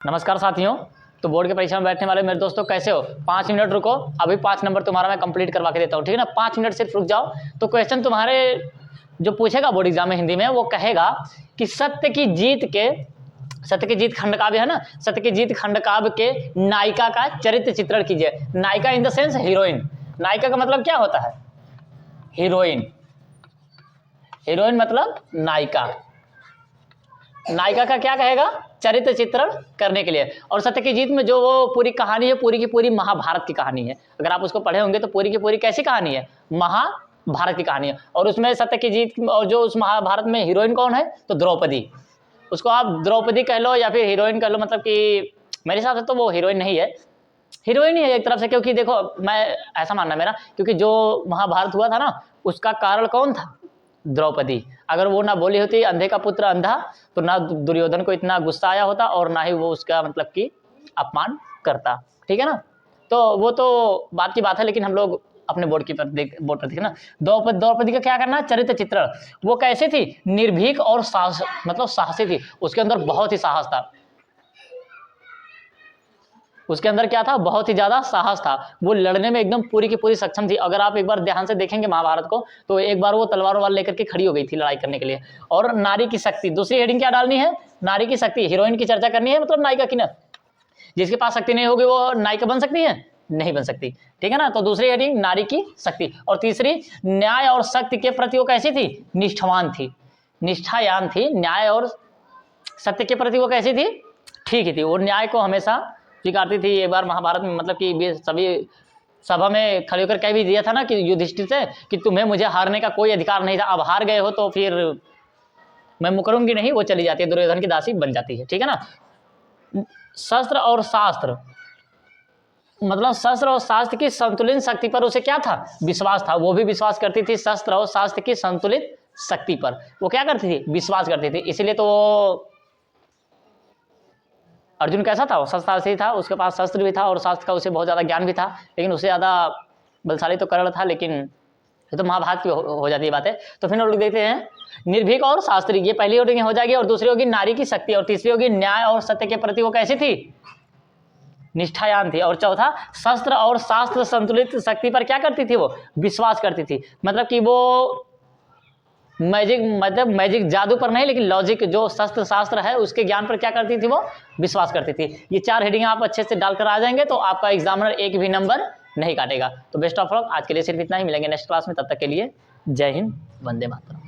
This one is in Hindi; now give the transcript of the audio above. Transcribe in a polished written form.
नमस्कार साथियों। तो बोर्ड की परीक्षा में बैठने वाले मेरे दोस्तों कैसे हो? 5 मिनट रुको, अभी 5 नंबर तुम्हारा मैं कंप्लीट करवा के देता हूँ, ठीक है ना। 5 मिनट सिर्फ रुक जाओ। तो क्वेश्चन तुम्हारे जो पूछेगा बोर्ड एग्जाम में हिंदी में, वो कहेगा कि सत्य की जीत खंड काव्य है ना, सत्य की जीत खंड काव्य के नायिका का चरित्र चित्रण कीजिए। नायिका इन द सेंस हीरोइन। नायिका का मतलब क्या होता है? हीरोइन। हीरोइन मतलब नायिका। नायिका का क्या कहेगा? चरित्र चित्रण करने के लिए। और सत्य की जीत में जो वो पूरी कहानी है, पूरी की पूरी महाभारत की कहानी है। अगर आप उसको पढ़े होंगे तो पूरी की पूरी कैसी कहानी है? महाभारत की कहानी है। और उसमें सत्य की जीत और जो उस महाभारत में हीरोइन कौन है? तो द्रौपदी। उसको आप द्रौपदी कह लो या फिर हीरोइन कह लो, मतलब कि मेरे हिसाब से तो वो हीरोइन नहीं है, हीरोइन ही है एक तरफ से। क्योंकि देखो, मैं ऐसा मानना मेरा, क्योंकि जो महाभारत हुआ था ना, उसका कारण कौन था? द्रौपदी। अगर वो ना बोली होती अंधे का पुत्र अंधा, तो ना दुर्योधन को इतना गुस्सा आया होता और ना ही वो उसका मतलब कि अपमान करता, ठीक है ना। तो वो तो बात की बात है, लेकिन हम लोग अपने बोर्ड पर देखे ना, द्रौपदी का क्या करना? चरित्र चित्रण। वो कैसे थी? निर्भीक और साहस, मतलब साहसी थी। उसके अंदर बहुत ही साहस था। उसके अंदर क्या था? बहुत ही ज्यादा साहस था। वो लड़ने में एकदम पूरी की पूरी सक्षम थी। अगर आप एक बार ध्यान से देखेंगे महाभारत को, तो एक बार वो तलवार वार लेकर के खड़ी हो गई थी लड़ाई करने के लिए। और नारी की शक्ति, दूसरी हेडिंग क्या डालनी है? नारी की शक्ति। हीरोइन की चर्चा करनी है, मतलब नायिका की ना। जिसके पास शक्ति नहीं होगी वो नायिका बन सकती है? नहीं बन सकती, ठीक है ना। तो दूसरी हेडिंग नारी की शक्ति। और तीसरी, न्याय और सत्य के प्रति वो कैसी थी? निष्ठावान थी, निष्ठायान थी। न्याय और सत्य के प्रति वो कैसी थी? ठीक ही थी। वो न्याय को हमेशा स्वीकारती थी। एक बार महाभारत में मतलब कि सभी सभा में खड़े होकर कह भी दिया था ना कि युधिष्ठिर से कि तुम्हें मुझे हारने का कोई अधिकार नहीं था, अब हार गए हो तो फिर मैं मुकरूंगी नहीं। वो चली जाती है, दुर्योधन की दासी बन जाती है, ठीक है ना। शस्त्र और शास्त्र, मतलब शस्त्र और शास्त्र की संतुलित शक्ति पर उसे क्या था? विश्वास था। वो भी विश्वास करती थी शस्त्र और शास्त्र की संतुलित शक्ति पर। वो क्या करती थी? विश्वास करती थी। इसलिए तो अर्जुन कैसा था? वो शस्त्रास्त्री था, उसके पास शस्त्र भी था और शास्त्र का उसे बहुत ज़्यादा ज्ञान भी था, लेकिन उससे ज़्यादा बलशाली तो कर्ण था। लेकिन ये तो महाभारत की हो जाती है बातें। तो फिर हम लोग देखते हैं निर्भीक और शास्त्री, ये पहली हेडिंग हो जाएगी। और दूसरी होगी नारी की शक्ति। और तीसरी होगी न्याय और सत्य के प्रति वो कैसी थी? निष्ठायान थी। और चौथा, शस्त्र और शास्त्र संतुलित शक्ति पर क्या करती थी? वो विश्वास करती थी। मतलब कि वो मैजिक जादू पर नहीं, लेकिन लॉजिक जो शस्त्र शास्त्र है उसके ज्ञान पर क्या करती थी? वो विश्वास करती थी। ये 4 हेडिंग आप अच्छे से डालकर आ जाएंगे तो आपका एग्जामिनर एक भी नंबर नहीं काटेगा। तो बेस्ट ऑफ लक। आज के लिए सिर्फ इतना ही, मिलेंगे नेक्स्ट क्लास में। तब तक के लिए जय हिंद, वंदे मातरम।